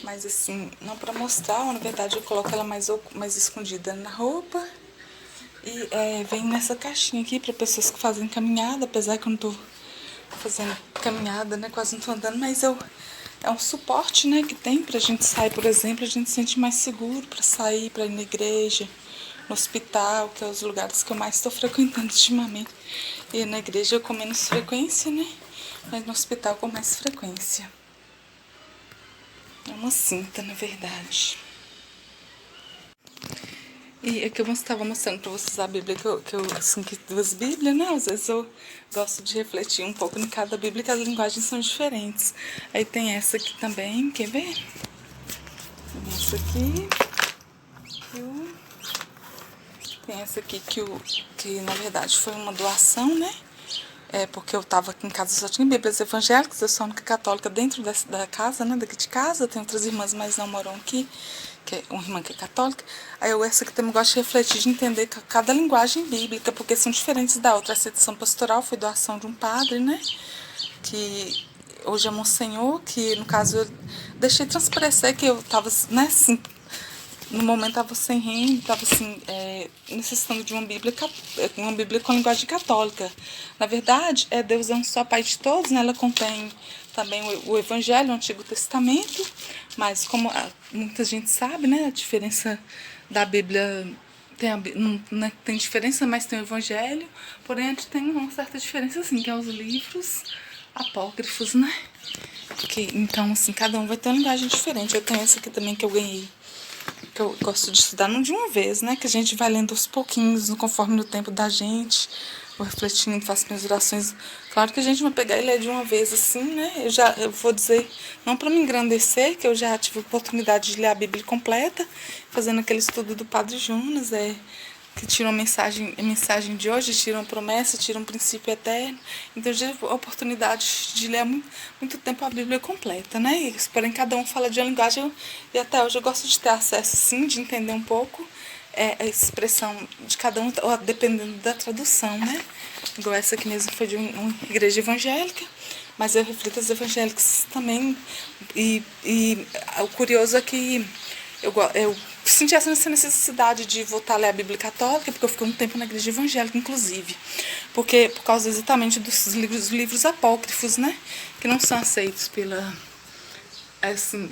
Mas assim, não pra mostrar, na verdade eu coloco ela mais escondida na roupa. E vem nessa caixinha aqui pra pessoas que fazem caminhada, apesar que eu não tô fazendo caminhada, né? Quase não tô andando, mas é um suporte, né, que tem pra gente sair, por exemplo, a gente se sente mais seguro pra sair, pra ir na igreja, no hospital, que é os lugares que eu mais estou frequentando ultimamente. E na igreja eu com menos frequência, né? Mas no hospital com mais frequência. É uma cinta, na verdade. E aqui eu estava mostrando para vocês a Bíblia, são duas Bíblias, né? Às vezes eu gosto de refletir um pouco em cada Bíblia, que as linguagens são diferentes. Aí tem essa aqui também, quer ver? Tem essa aqui. Tem essa aqui que na verdade foi uma doação, né? Porque eu tava aqui em casa, só tinha Bíblias evangélicas, eu sou a única católica dentro da casa, né? Daqui de casa, tem outras irmãs, mas não moram aqui, que é uma irmã que é católica. Aí essa aqui também gosto de refletir, de entender cada linguagem bíblica, porque são diferentes da outra. Essa edição pastoral foi doação de um padre, né? Que hoje é Monsenhor, que no caso eu deixei transparecer que eu tava, né, assim, no momento estava sem renda, estava assim, necessitando de uma Bíblia com linguagem católica. Na verdade, Deus é um só Pai de todos, né? Ela contém também o Evangelho, o Antigo Testamento, mas como muita gente sabe, né? A diferença da Bíblia não tem diferença, mas tem o Evangelho, porém a gente tem uma certa diferença, assim, que é os livros apócrifos, né? Então, assim, cada um vai ter uma linguagem diferente. Eu tenho essa aqui também que eu ganhei, que eu gosto de estudar não de uma vez, né? Que a gente vai lendo aos pouquinhos, conforme no tempo da gente. Vou refletindo, faço minhas orações. Claro que a gente vai pegar e ler de uma vez assim, né? Eu vou dizer, não para me engrandecer, que eu já tive a oportunidade de ler a Bíblia completa, fazendo aquele estudo do Padre Jonas, que tira a mensagem de hoje, tira uma promessa, tira um princípio eterno. Então eu já tive a oportunidade de ler há muito tempo a Bíblia completa, né? Porém, cada um fala de uma linguagem, e até hoje eu gosto de ter acesso, sim, de entender um pouco a expressão de cada um, dependendo da tradução, né? Igual essa aqui mesmo foi de uma igreja evangélica, mas eu reflito as evangélicas também. E o curioso é que eu senti essa necessidade de voltar a ler a Bíblia católica, porque eu fiquei um tempo na igreja evangélica, inclusive. Por causa exatamente dos livros apócrifos, né? Que não são aceitos pela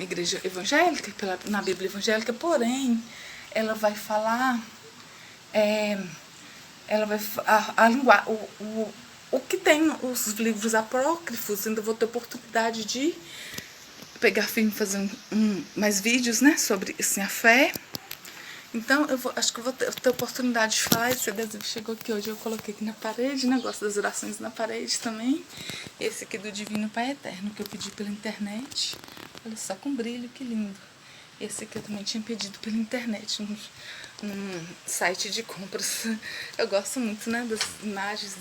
igreja evangélica, na Bíblia evangélica, porém, ela vai falar, ela vai a linguagem, o que tem os livros apócrifos. Ainda vou ter oportunidade de pegar firme e fazer mais vídeos, né, sobre assim, a fé. Então, acho que eu vou ter oportunidade de falar. Esse adesivo chegou aqui hoje, eu coloquei aqui na parede, né? Gosto das orações na parede também. Esse aqui do Divino Pai Eterno, que eu pedi pela internet. Olha só, com brilho, que lindo. Esse aqui eu também tinha pedido pela internet, num site de compras. Eu gosto muito, né, das imagens,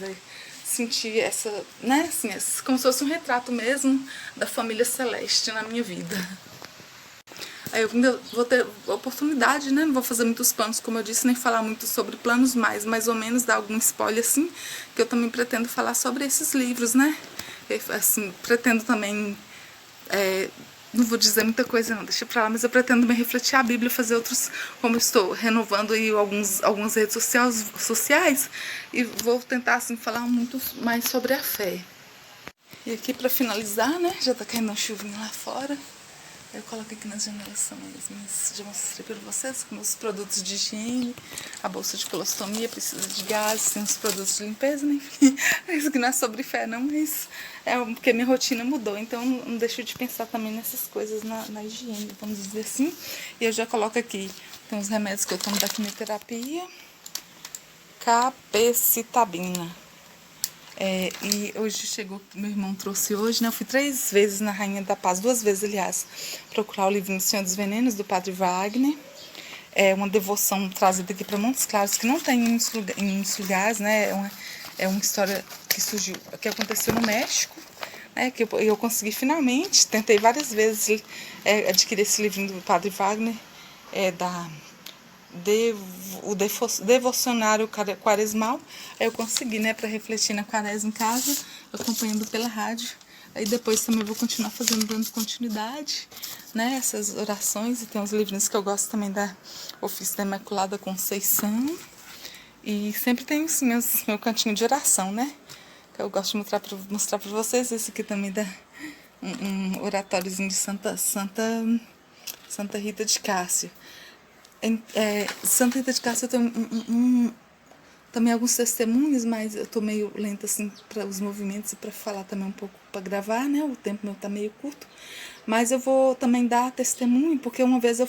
sentir essa, né, assim, como se fosse um retrato mesmo da família celeste na minha vida. Aí eu ainda vou ter oportunidade, né? Não vou fazer muitos planos, como eu disse, nem falar muito sobre planos, mais ou menos dar algum spoiler, assim, que eu também pretendo falar sobre esses livros, né? Assim, pretendo também, não vou dizer muita coisa não, deixa pra lá, mas eu pretendo também refletir a Bíblia, fazer outros, como eu estou renovando aí algumas redes sociais, e vou tentar, assim, falar muito mais sobre a fé. E aqui pra finalizar, né? Já tá caindo uma chuvinha lá fora. Eu coloco aqui nas janelas também já mostrei para vocês, com meus produtos de higiene, a bolsa de colostomia, precisa de gás, tem os produtos de limpeza, né? Enfim, isso aqui não é sobre fé não, mas é porque minha rotina mudou, então não deixo de pensar também nessas coisas na higiene, vamos dizer assim. E eu já coloco aqui, tem uns remédios que eu tomo da quimioterapia, capecitabina. E hoje chegou, meu irmão trouxe hoje, né? Eu fui 3 vezes na Rainha da Paz, 2 vezes, aliás, procurar o livrinho Senhor dos Venenos, do Padre Wagner. É uma devoção trazida aqui para Montes Claros, que não tem em muitos lugares, né? É uma história que surgiu, que aconteceu no México, né? Que eu consegui finalmente, tentei várias vezes adquirir esse livrinho do Padre Wagner, o devocionário quaresmal. Aí eu consegui, né, para refletir na quaresma em casa, acompanhando pela rádio. Aí depois também vou continuar dando continuidade, né, essas orações. E tem uns livrinhos que eu gosto também da Ofício da Imaculada Conceição. E sempre tem assim, meu cantinho de oração, né, que eu gosto de mostrar para vocês. Esse aqui também dá um oratóriozinho de Santa Rita de Cássia. Santa Rita de Cássia, eu tenho também alguns testemunhos, mas eu tô meio lenta assim para os movimentos e para falar também um pouco, para gravar, né? O tempo meu tá meio curto, mas eu vou também dar testemunho, porque uma vez a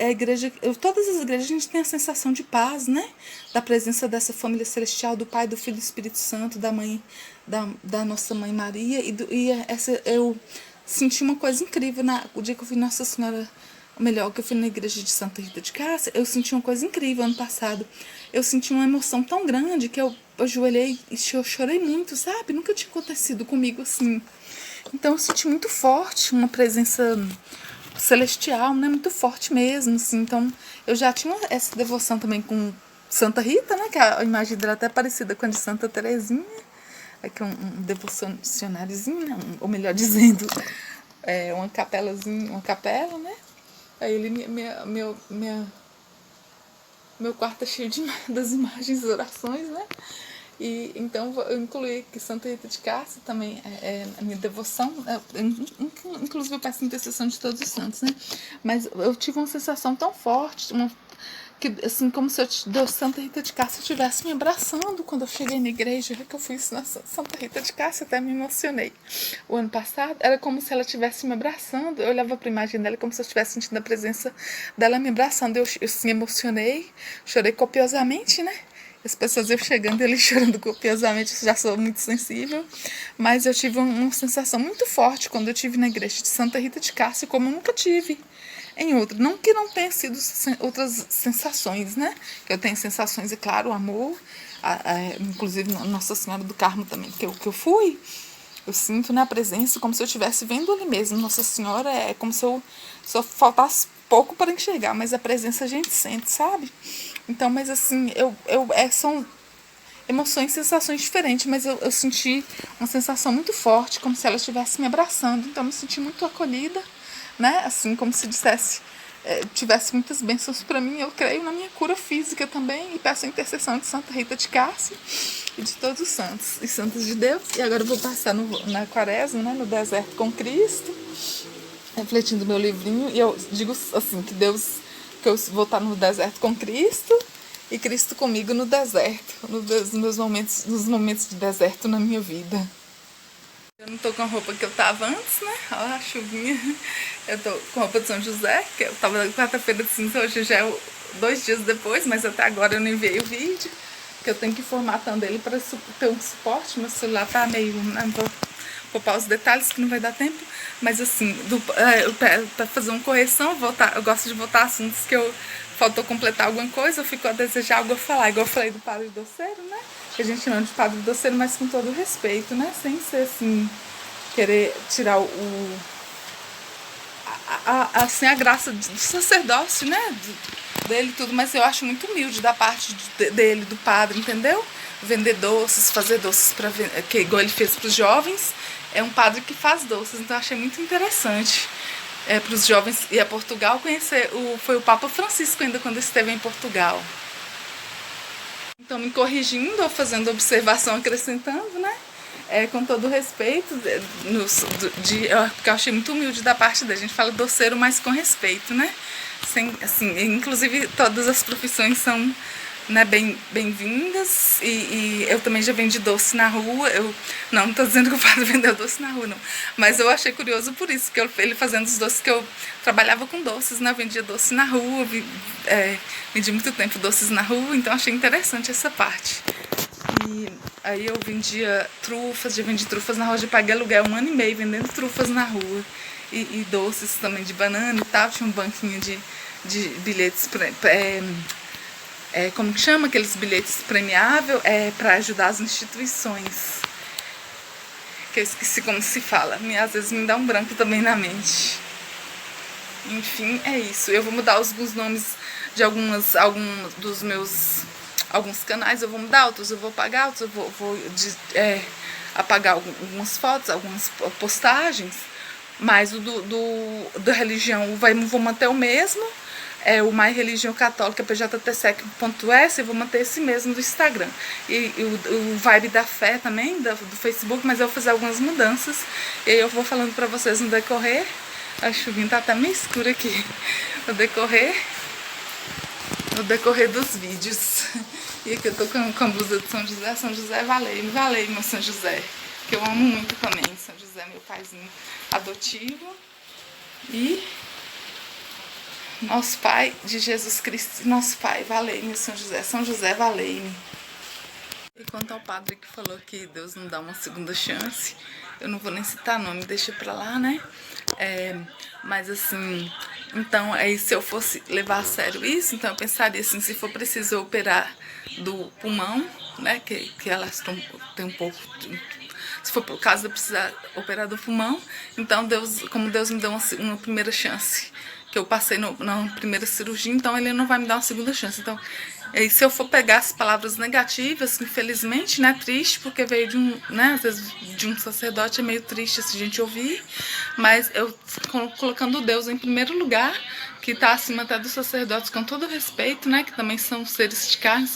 igreja, todas as igrejas a gente tem a sensação de paz, né? Da presença dessa família celestial, do Pai, do Filho e do Espírito Santo, da mãe, da nossa mãe Maria, eu senti uma coisa incrível o dia que eu vi Nossa Senhora. Ou melhor, que eu fui na igreja de Santa Rita de Cássia, eu senti uma coisa incrível ano passado. Eu senti uma emoção tão grande que eu ajoelhei e chorei muito, sabe? Nunca tinha acontecido comigo assim. Então eu senti muito forte uma presença celestial, né? Muito forte mesmo, assim. Então eu já tinha essa devoção também com Santa Rita, né? Que a imagem dela é até parecida com a de Santa Terezinha. Aqui um devocionáriozinho, né? Ou melhor dizendo, uma capela, né? Aí meu quarto é cheio das imagens e orações, né? E então eu incluí aqui Santa Rita de Cássia também, a minha devoção. Inclusive eu peço intercessão de todos os santos, né? Mas eu tive uma sensação tão forte, que assim, como se Deus, Santa Rita de Cássia, estivesse me abraçando quando eu cheguei na igreja, que eu fui na Santa Rita de Cássia, até me emocionei. O ano passado era como se ela estivesse me abraçando, eu olhava para a imagem dela como se eu estivesse sentindo a presença dela me abraçando. Eu me emocionei, chorei copiosamente, né? As pessoas eu chegando e ele chorando copiosamente, eu já sou muito sensível, mas eu tive uma sensação muito forte quando eu estive na igreja de Santa Rita de Cássia, como eu nunca tive em outra. Não que não tenha sido outras sensações, né? Que eu tenho sensações, e claro, o amor, inclusive Nossa Senhora do Carmo também, que eu fui, eu sinto, né, a presença como se eu estivesse vendo ali mesmo. Nossa Senhora é como se eu só faltasse pouco para enxergar, mas a presença a gente sente, sabe? Então, mas assim, são emoções, sensações diferentes, mas eu senti uma sensação muito forte, como se ela estivesse me abraçando. Então, eu me senti muito acolhida, né? Assim, como se dissesse, tivesse muitas bênçãos para mim. Eu creio na minha cura física também e peço a intercessão de Santa Rita de Cássia e de todos os santos e santas de Deus. E agora eu vou passar na quaresma, né? No deserto com Cristo, refletindo meu livrinho. E eu digo assim, que Deus que eu vou estar no deserto com Cristo e Cristo comigo no deserto, nos momentos de deserto na minha vida. Eu não tô com a roupa que eu tava antes, né? Olha a chuvinha. Eu tô com a roupa de São José, que eu tava na quarta-feira de cinza, hoje já é 2 dias depois, mas até agora eu não enviei o vídeo, que eu tenho que ir formatando ele para ter um suporte. Meu celular tá meio... Não vou poupar os detalhes que não vai dar tempo, mas assim, para fazer uma correção, eu gosto de voltar assuntos que faltou completar alguma coisa, eu fico a desejar algo a falar, igual eu falei do Padre Doceiro, né? Que a gente chama de Padre Doceiro, mas com todo respeito, né? Sem ser assim, querer tirar assim, a graça do sacerdócio, né? Dele e tudo, mas eu acho muito humilde da parte dele, do padre, entendeu? Vender doces, fazer doces para que igual ele fez para os jovens. É um padre que faz doces, então eu achei muito interessante para os jovens ir a Portugal conhecer. Foi o Papa Francisco ainda quando esteve em Portugal. Então, me corrigindo, ou fazendo observação, acrescentando, né? Com todo respeito, porque eu achei muito humilde da parte da gente fala doceiro, mas com respeito, né? Assim, inclusive todas as profissões são, né, bem-vindas, e eu também já vendi doce na rua. Eu não estou dizendo que o padre vendeu doce na rua, não, mas eu achei curioso por isso, que ele fazendo os doces, que eu trabalhava com doces, né, eu vendia doce na rua, vendi muito tempo doces na rua, então achei interessante essa parte. E aí eu vendia trufas, já vendi trufas na rua, já paguei aluguel 1 ano e meio vendendo trufas na rua, e doces também de banana e tal. Tinha um banquinho de bilhetes, como que chama? Aqueles bilhetes premiáveis, para ajudar as instituições. Que eu esqueci como se fala, às vezes me dá um branco também na mente. Enfim, é isso. Eu vou mudar alguns nomes de alguns dos meus... Alguns canais eu vou mudar, outros eu vou apagar, outros eu vou apagar algumas fotos, algumas postagens, mas o da religião vou manter o mesmo, o Mais Religião Católica, pjtsec.s, eu vou manter esse mesmo do Instagram. E o Vibe da Fé também, do Facebook, mas eu vou fazer algumas mudanças, e aí eu vou falando pra vocês no decorrer. A chuvinha tá até meio escura aqui. No decorrer dos vídeos. E aqui eu tô com a blusa de São José. São José, valei, meu São José. Que eu amo muito também. São José, meu paizinho adotivo. E nosso Pai de Jesus Cristo, nosso Pai, valei-me, São José. São José, valei-me. E quanto ao padre que falou que Deus não dá uma segunda chance, eu não vou nem citar nome, deixa pra lá, né? Mas assim, então, se eu fosse levar a sério isso, então eu pensaria assim, se for preciso operar do pulmão, né, que elas têm um pouco... Se for por caso de eu precisar operar do pulmão, então como Deus me deu uma primeira chance, que eu passei na primeira cirurgia, então ele não vai me dar uma segunda chance. Então, se eu for pegar as palavras negativas, infelizmente, né, triste, porque veio às vezes de um sacerdote, é meio triste assim, a gente ouvir, mas eu colocando Deus em primeiro lugar, que está acima até dos sacerdotes, com todo respeito, né, que também são seres de carne,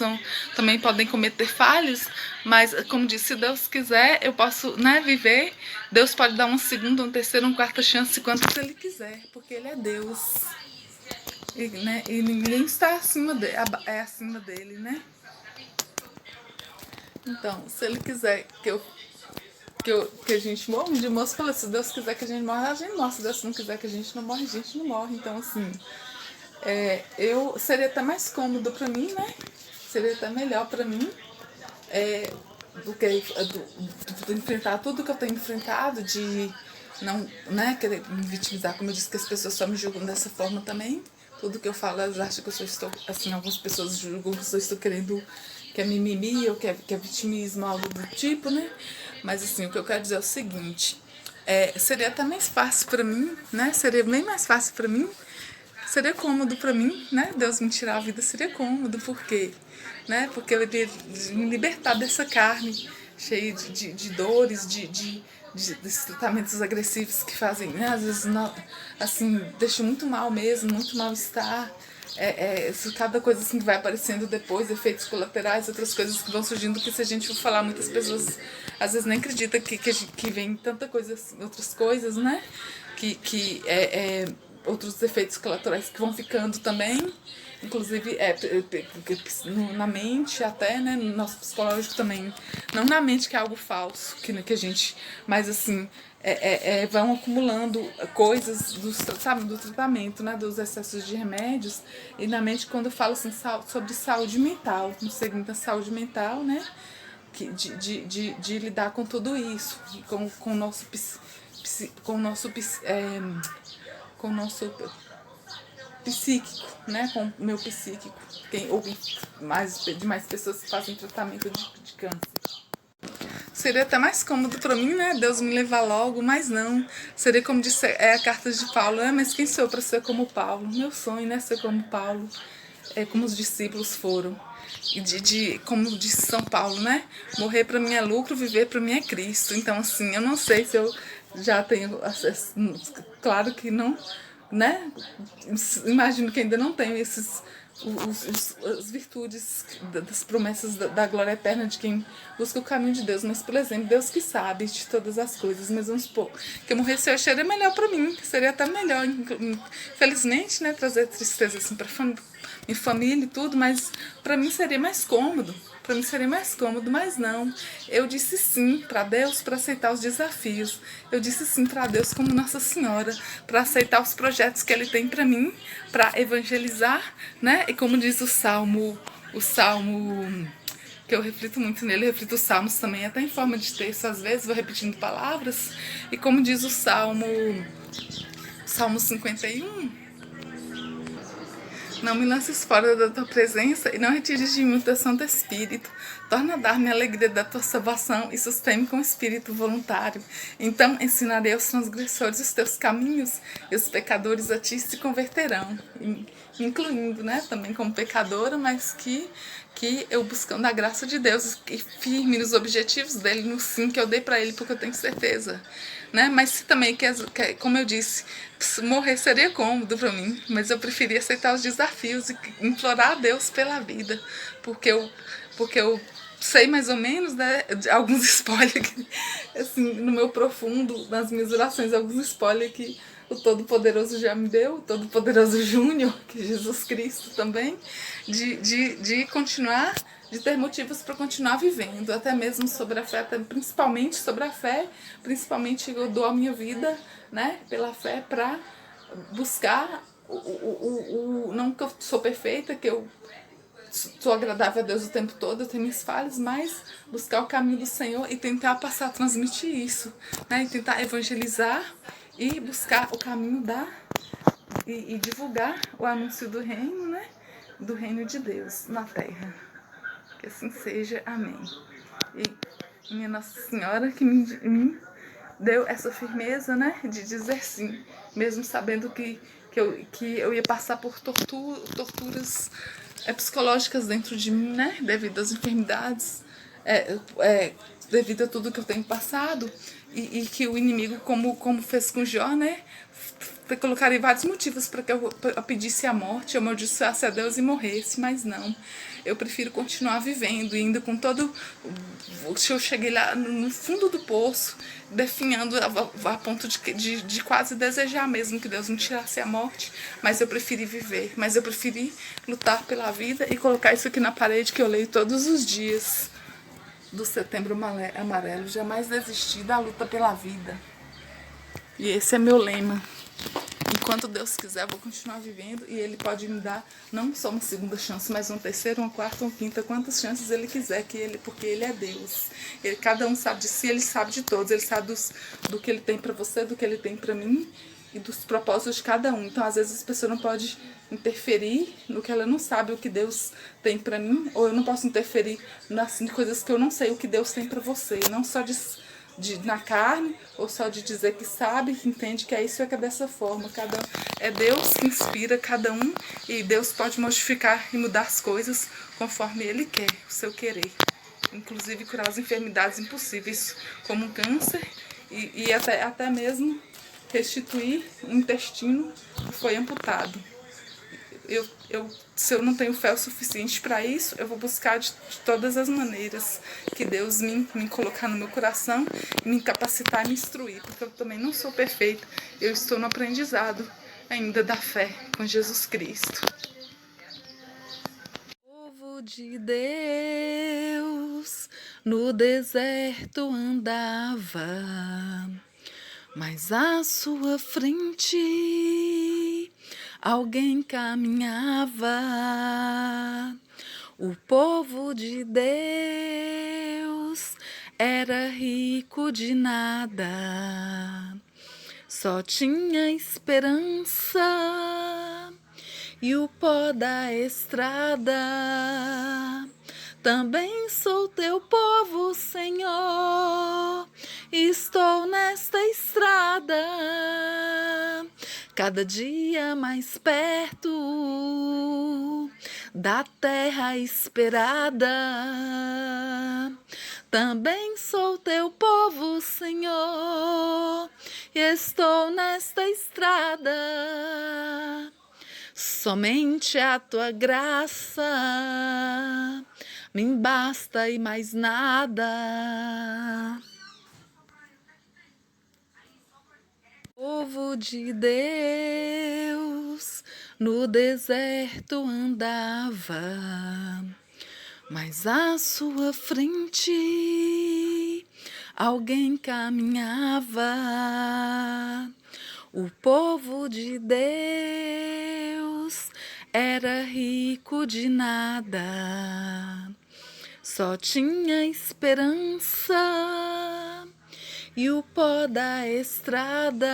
também podem cometer falhas, mas, como disse, se Deus quiser, eu posso, né, viver. Deus pode dar uma segunda, uma terceira, uma quarta chance, quanto Ele quiser, porque Ele é Deus. E ninguém está acima dele, né? Então, se Ele quiser que a gente morra, de moço fala, se Deus quiser que a gente morra, a gente morre. Se Deus não quiser que a gente não morre, a gente não morre. Então, assim, seria até mais cômodo pra mim, né? Seria até melhor pra mim, do que enfrentar tudo que eu tenho enfrentado, de não, né, querer me vitimizar, como eu disse, que as pessoas só me julgam dessa forma também. Tudo que eu falo, elas acham que eu estou, assim, algumas pessoas julgam que eu estou querendo, que é mimimi ou que é vitimismo, algo do tipo, né? Mas, assim, o que eu quero dizer é o seguinte, seria até mais fácil pra mim, né? Seria bem mais fácil pra mim, seria cômodo pra mim, né? Deus me tirar a vida seria cômodo, por quê? Né? Porque eu iria me libertar dessa carne cheia de dores, desses tratamentos agressivos que fazem, né? Às vezes, assim, deixa muito mal mesmo, muito mal-estar. Cada coisa assim que vai aparecendo depois, efeitos colaterais, outras coisas que vão surgindo, que se a gente for falar, muitas pessoas às vezes nem acreditam que vem tanta coisa, assim, outras coisas, né? outros efeitos colaterais que vão ficando também, inclusive na mente até, né, no nosso psicológico também, não na mente que é algo falso, que a gente, mas assim, vão acumulando coisas do tratamento, né, dos excessos de remédios, e na mente quando eu falo assim, sobre saúde mental, no seguinte, da saúde mental, né, de lidar com tudo isso, com o nosso com o nosso psíquico, né? Com o meu psíquico. Ou demais pessoas que fazem tratamento de câncer. Seria até mais cômodo para mim, né? Deus me levar logo, mas não. Seria como disse a carta de Paulo, mas quem sou eu para ser como Paulo? Meu sonho, né? Ser como Paulo, como os discípulos foram. E como disse São Paulo, né? Morrer para mim é lucro, viver para mim é Cristo. Então, assim, eu não sei se eu já tenho acesso. Claro que não, né? Imagino que ainda não tenho as virtudes das promessas da glória eterna de quem busca o caminho de Deus. Mas, por exemplo, Deus que sabe de todas as coisas. Mas vamos supor que eu morresse hoje seria melhor para mim. Seria até melhor. Infelizmente, né? Trazer tristeza assim para minha família e tudo. Mas para mim seria mais cômodo. Para mim seria mais cômodo, mas não. Eu disse sim para Deus para aceitar os desafios. Eu disse sim para Deus como Nossa Senhora, para aceitar os projetos que Ele tem para mim, para evangelizar, né? E como diz o Salmo que eu reflito muito nele, eu reflito os Salmos também, até em forma de texto, às vezes vou repetindo palavras. E como diz o Salmo 51, não me lances fora da tua presença e não retires de mim o teu Santo Espírito. Torna a dar-me a alegria da tua salvação e sustém-me com o espírito voluntário. Então ensinarei aos transgressores os teus caminhos e os pecadores a ti se converterão. Incluindo, né, também como pecadora, mas que eu buscando a graça de Deus e firme nos objetivos dele, no sim que eu dei para ele, porque eu tenho certeza, né? Mas se também, como eu disse, morrer seria cômodo para mim, mas eu preferia aceitar os desafios e implorar a Deus pela vida, porque eu sei mais ou menos, né, alguns spoilers, assim, no meu profundo, nas minhas orações, alguns spoilers que o Todo-Poderoso já me deu, o Todo-Poderoso Júnior, que Jesus Cristo também, de continuar, de ter motivos para continuar vivendo, até mesmo sobre a fé, principalmente sobre a fé, principalmente eu dou a minha vida, né, pela fé para buscar não que eu sou perfeita, que eu sou agradável a Deus o tempo todo, eu tenho minhas falhas, mas buscar o caminho do Senhor e tentar passar a transmitir isso, né, e tentar evangelizar e buscar o caminho e divulgar o anúncio do reino, né? Do reino de Deus na terra. Que assim seja. Amém. E minha Nossa Senhora que me deu essa firmeza, né? De dizer sim, mesmo sabendo que eu ia passar por torturas psicológicas dentro de mim, né? Devido às enfermidades, devido a tudo que eu tenho passado. E que o inimigo, como fez com Jó, né? Colocaria vários motivos para que eu pedisse a morte, eu amaldiçoasse a Deus e morresse, mas não. Eu prefiro continuar vivendo, indo com todo. Se eu cheguei lá no fundo do poço, definhando a ponto de quase desejar mesmo que Deus me tirasse a morte, mas eu preferi viver, mas eu preferi lutar pela vida e colocar isso aqui na parede que eu leio todos os dias do Setembro Amarelo. Jamais desistir da luta pela vida. E esse é meu lema. Enquanto Deus quiser, eu vou continuar vivendo e Ele pode me dar não só uma segunda chance, mas uma terceira, uma quarta, uma quinta, quantas chances Ele quiser, porque Ele é Deus. Cada um sabe de si, Ele sabe de todos, Ele sabe do que Ele tem para você, do que Ele tem para mim e dos propósitos de cada um. Então, às vezes, a pessoa não pode interferir no que ela não sabe o que Deus tem para mim, ou eu não posso interferir nas coisas que eu não sei o que Deus tem para você, não só na carne, ou só de dizer que sabe, que entende que é isso e que é dessa forma. É Deus que inspira cada um e Deus pode modificar e mudar as coisas conforme Ele quer, o seu querer. Inclusive curar as enfermidades impossíveis, como o câncer e até mesmo restituir um intestino que foi amputado. Se eu não tenho fé o suficiente para isso, eu vou buscar de todas as maneiras que Deus me colocar no meu coração, me capacitar e me instruir, porque eu também não sou perfeita, eu estou no aprendizado ainda da fé com Jesus Cristo. Povo de Deus no deserto andava, mas à sua frente alguém caminhava. O povo de Deus era rico de nada, só tinha esperança e o pó da estrada. Também sou teu povo, Senhor, estou nesta estrada, cada dia mais perto da terra esperada. Também sou teu povo, Senhor, e estou nesta estrada. Somente a tua graça me basta e mais nada. Povo de Deus no deserto andava, mas à sua frente alguém caminhava. O povo de Deus era rico de nada, só tinha esperança e o pó da estrada.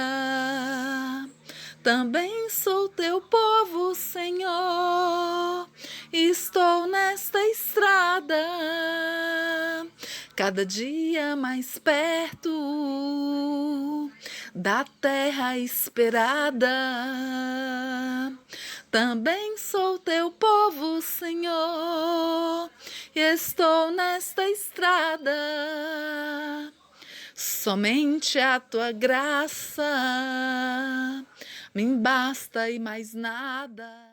Também sou teu povo, Senhor, estou nesta estrada, cada dia mais perto da terra esperada. Também sou teu povo, Senhor, e estou nesta estrada. Somente a tua graça me basta e mais nada.